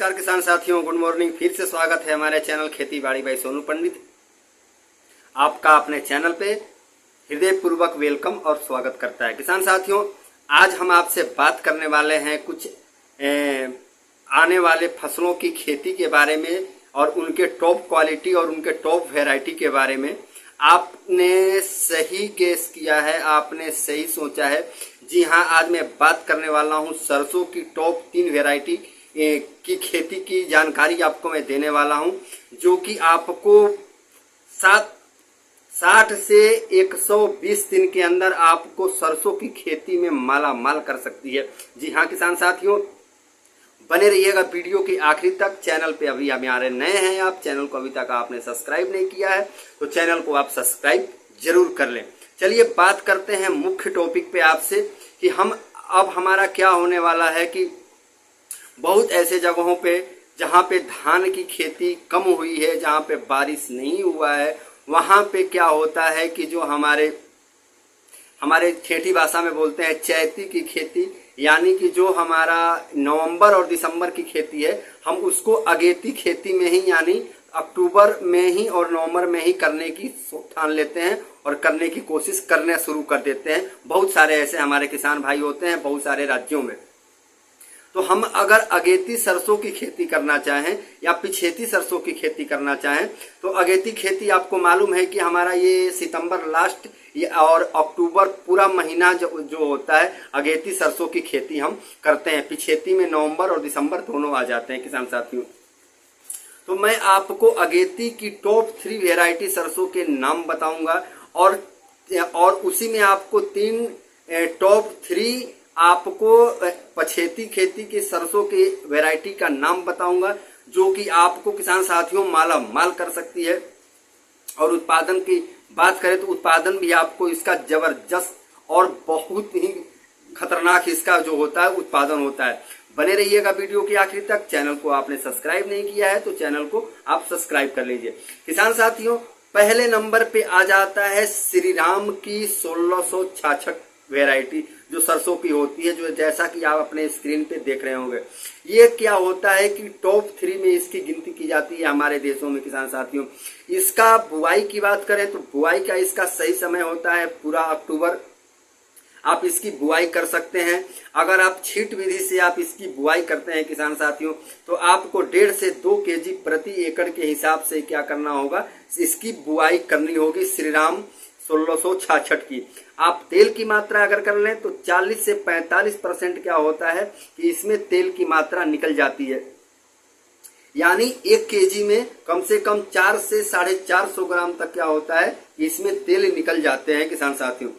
नमस्कार किसान साथियों, गुड मॉर्निंग। फिर से स्वागत है हमारे चैनल खेती बाड़ी बाई सोनू पंडित। आपका अपने चैनल पे हृदय पूर्वक वेलकम और स्वागत करता है। किसान साथियों, आज हम आपसे बात करने वाले हैं कुछ आने वाले फसलों की खेती के बारे में और उनके टॉप क्वालिटी और उनके टॉप वैरायटी के बारे में। आपने सही गेस किया है, आपने सही सोचा है। जी हाँ, आज मैं बात करने वाला हूँ सरसों की टॉप 3 वैरायटी की खेती की जानकारी आपको मैं देने वाला हूं, जो कि आपको 60 से 120 दिन के अंदर आपको सरसों की खेती में माला माल कर सकती है। जी हाँ किसान साथियों, बने रहिएगा वीडियो के आखिरी तक। चैनल पे अभी हमारे नए हैं आप, चैनल को अभी तक आपने सब्सक्राइब नहीं किया है तो चैनल को आप सब्सक्राइब जरूर कर लें। चलिए बात करते हैं मुख्य टॉपिक पे आपसे कि हम अब हमारा क्या होने वाला है कि बहुत ऐसे जगहों पे जहाँ पे धान की खेती कम हुई है, जहाँ पे बारिश नहीं हुआ है, वहाँ पे क्या होता है कि जो हमारे ठेठी भाषा में बोलते हैं चैती की खेती, यानी कि जो हमारा नवंबर और दिसंबर की खेती है, हम उसको अगेती खेती में ही यानी अक्टूबर में ही और नवंबर में ही करने की ठान लेते हैं और करने की कोशिश करना शुरू कर देते हैं। बहुत सारे ऐसे हमारे किसान भाई होते हैं बहुत सारे राज्यों में। तो हम अगर अगेती सरसों की खेती करना चाहें या पिछेती सरसों की खेती करना चाहें तो अगेती खेती आपको मालूम है कि हमारा ये सितंबर लास्ट और अक्टूबर पूरा महीना जो होता है अगेती सरसों की खेती हम करते हैं। पिछेती में नवंबर और दिसंबर दोनों आ जाते हैं किसान साथियों। तो मैं आपको अगेती की टॉप 3 वेराइटी सरसों के नाम बताऊंगा और उसी में आपको 3 टॉप 3 आपको पछेती खेती की सरसों की वैरायटी का नाम बताऊंगा, जो कि आपको किसान साथियों माला माल कर सकती है। और उत्पादन की बात करें तो उत्पादन भी आपको इसका जबरदस्त और बहुत ही खतरनाक इसका जो होता है उत्पादन होता है। बने रहिएगा वीडियो के आखिर तक। चैनल को आपने सब्सक्राइब नहीं किया है तो चैनल को आप सब्सक्राइब कर लीजिए। किसान साथियों, पहले नंबर पे आ जाता है श्रीराम की 1666 वैरायटी जो सरसों की होती है, जो जैसा कि आप अपने स्क्रीन पे देख रहे होंगे। ये क्या होता है कि टॉप 3 में इसकी गिनती की जाती है हमारे देशों में किसान साथियों। इसका बुआई की बात करें तो बुआई का इसका सही समय होता है पूरा अक्टूबर। आप इसकी बुआई कर सकते हैं। अगर आप छींट विधि से आप इसकी बुआई करते हैं किसान साथियों तो आपको 1.5 से 2 केजी प्रति एकड़ के हिसाब से क्या करना होगा, इसकी बुआई करनी होगी श्रीराम 1666 की। आप तेल की मात्रा अगर कर लें तो 40 से 45% क्या होता है कि इसमें तेल की मात्रा निकल जाती है, यानी 1 केजी में कम से कम 4 से 450 ग्राम तक क्या होता है कि इसमें तेल निकल जाते हैं किसान साथियों।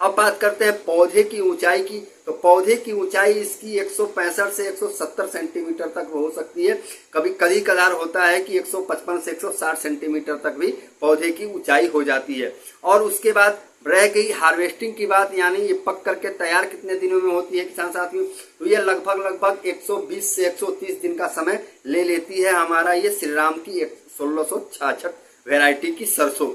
अब बात करते हैं पौधे की ऊंचाई की, तो पौधे की ऊंचाई इसकी 165 से 170 सेंटीमीटर तक हो सकती है। कभी कदार होता है कि 155 से 160 सेंटीमीटर तक भी पौधे की ऊंचाई हो जाती है। और उसके बाद रह गई हार्वेस्टिंग की बात, यानी ये पक करके तैयार कितने दिनों में होती है किसान साथियों, तो ये लगभग 120 से 130 दिन का समय ले लेती है हमारा ये श्रीराम की 1666 वैरायटी की सरसों।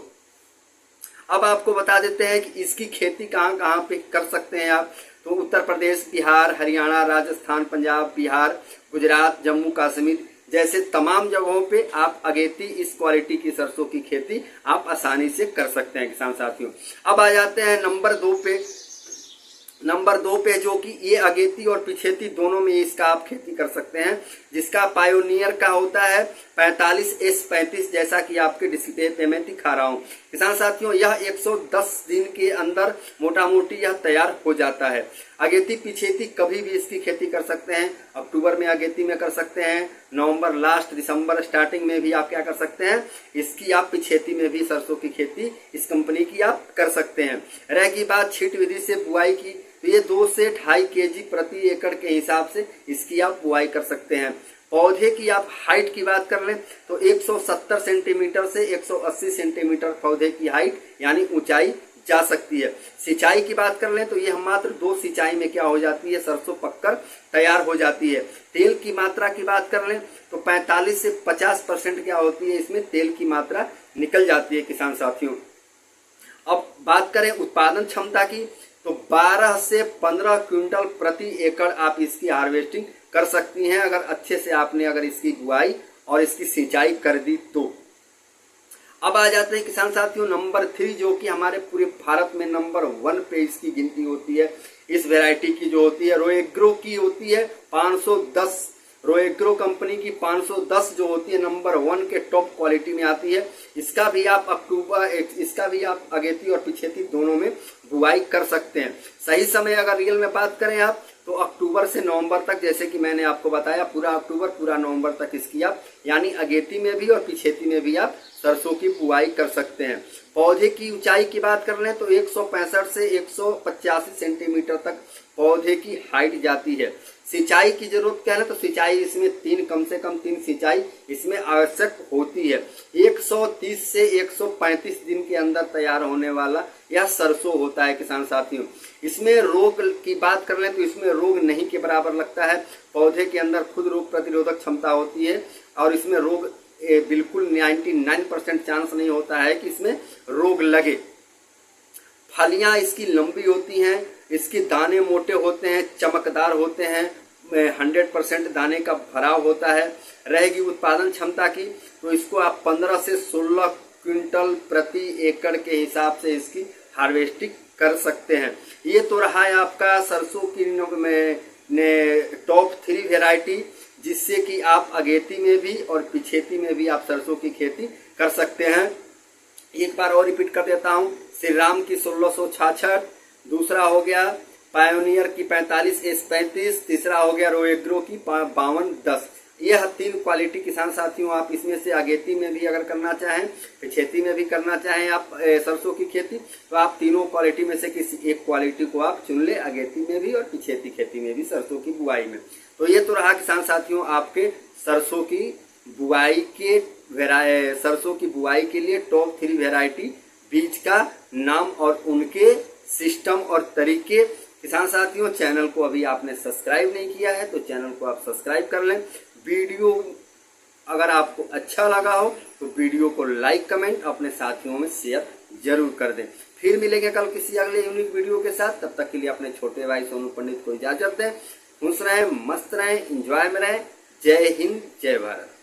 अब आपको बता देते हैं कि इसकी खेती कहाँ कहाँ पे कर सकते हैं आप। तो उत्तर प्रदेश, बिहार, हरियाणा, राजस्थान, पंजाब, बिहार, गुजरात, जम्मू कश्मीर जैसे तमाम जगहों पे आप अगेती इस क्वालिटी की सरसों की खेती आप आसानी से कर सकते हैं किसान साथियों। अब आ जाते हैं नंबर 2 पे जो कि ये अगेती और पिछेती दोनों में इसका आप खेती कर सकते हैं, जिसका पायोनियर का होता है 45S35, जैसा कि आपके डिस्प्ले पे मैं दिखा रहा हूँ किसान साथियों। यह 110 दिन के अंदर मोटा मोटी यह तैयार हो जाता है। अगेती पिछेती कभी भी इसकी खेती कर सकते हैं। अक्टूबर में अगेती में कर सकते हैं, नवंबर लास्ट दिसंबर स्टार्टिंग में भी आप क्या कर सकते हैं, इसकी आप पिछेती में भी सरसों की खेती इस कंपनी की आप कर सकते हैं। रह गई बात छींट विधि से बुआई की, तो ये 2 से 2.5 केजी प्रति एकड़ के हिसाब से इसकी आप बुआई कर सकते हैं। पौधे की आप हाइट की बात कर लें तो 170 सेंटीमीटर से 180 सेंटीमीटर पौधे की हाइट यानी ऊंचाई जा सकती है। सिंचाई की बात कर लें तो ये हम मात्र 2 सिंचाई में क्या हो जाती है, सरसों पककर तैयार हो जाती है। तेल की मात्रा की बात कर लें तो 45 से 50% क्या होती है, इसमें तेल की मात्रा निकल जाती है किसान साथियों। अब बात करें उत्पादन क्षमता की तो 12 से 15 क्विंटल प्रति एकड़ आप इसकी हार्वेस्टिंग कर सकती हैं अगर अच्छे से आपने अगर इसकी बुआई और इसकी सिंचाई कर दी तो। अब आ जाते हैं किसान साथियों नंबर 3, जो कि हमारे पूरे भारत में नंबर 1 पे इसकी गिनती होती है। इस वैरायटी की जो होती है रोएग्रो की होती है 510, रोएग्रो कंपनी की 510 जो होती है नंबर 1 के टॉप क्वालिटी में आती है। इसका भी आप अगेती और पिछेती दोनों में बुआई कर सकते हैं। सही समय अगर रियल में बात करें आप तो अक्टूबर से नवंबर तक, जैसे कि मैंने आपको बताया, पूरा अक्टूबर पूरा नवंबर तक इसकी आप यानी अगेती में भी और पिछेती में भी आप सरसों की बुआई कर सकते हैं। पौधे की ऊंचाई की बात कर लें तो 165 से 185 सेंटीमीटर तक पौधे की हाइट जाती है। सिंचाई की जरूरत क्या है तो सिंचाई इसमें कम से कम 3 सिंचाई इसमें आवश्यक होती है। 130 से 135 दिन के अंदर तैयार होने वाला यह सरसों होता है किसान साथियों। इसमें रोग की बात कर लें तो इसमें रोग नहीं के बराबर लगता है। पौधे के अंदर खुद रोग प्रतिरोधक क्षमता होती है और इसमें रोग बिल्कुल 99% चांस नहीं होता है कि इसमें रोग लगे। फलियां इसकी लंबी होती हैं, इसके दाने मोटे होते हैं, चमकदार होते हैं, 100% दाने का भराव होता है। रहेगी उत्पादन क्षमता की तो इसको आप 15 से 16 क्विंटल प्रति एकड़ के हिसाब से इसकी हार्वेस्टिंग कर सकते हैं। ये तो रहा है आपका सरसों की टॉप 3 वेराइटी, जिससे कि आप अगेती में भी और पिछेती में भी आप सरसों की खेती कर सकते हैं। एक बार और रिपीट कर देता हूँ, श्री राम की 1666, दूसरा हो गया पायोनियर की 45S35, तीसरा हो गया रोएग्रो की 5210। यह 3 क्वालिटी किसान साथियों आप इसमें से अगेती में भी अगर करना चाहें, पिछेती में भी करना चाहें आप सरसों की खेती, तो आप तीनों क्वालिटी में से किसी एक क्वालिटी को आप चुन ले, अगेती में भी और पिछेती खेती में भी सरसों की बुआई में। तो ये तो रहा किसान साथियों आपके सरसों की बुआई के लिए टॉप 3 वेराइटी बीज का नाम और उनके सिस्टम और तरीके। किसान साथियों चैनल को अभी आपने सब्सक्राइब नहीं किया है तो चैनल को आप सब्सक्राइब कर लें। वीडियो अगर आपको अच्छा लगा हो तो वीडियो को लाइक कमेंट अपने साथियों में शेयर जरूर कर दें। फिर मिलेंगे कल किसी अगले यूनिक वीडियो के साथ। तब तक के लिए अपने छोटे भाई सोनू पंडित को इजाजत दें। खुश रहें, मस्त रहें, एंजॉय में रहें। जय हिंद, जय भारत।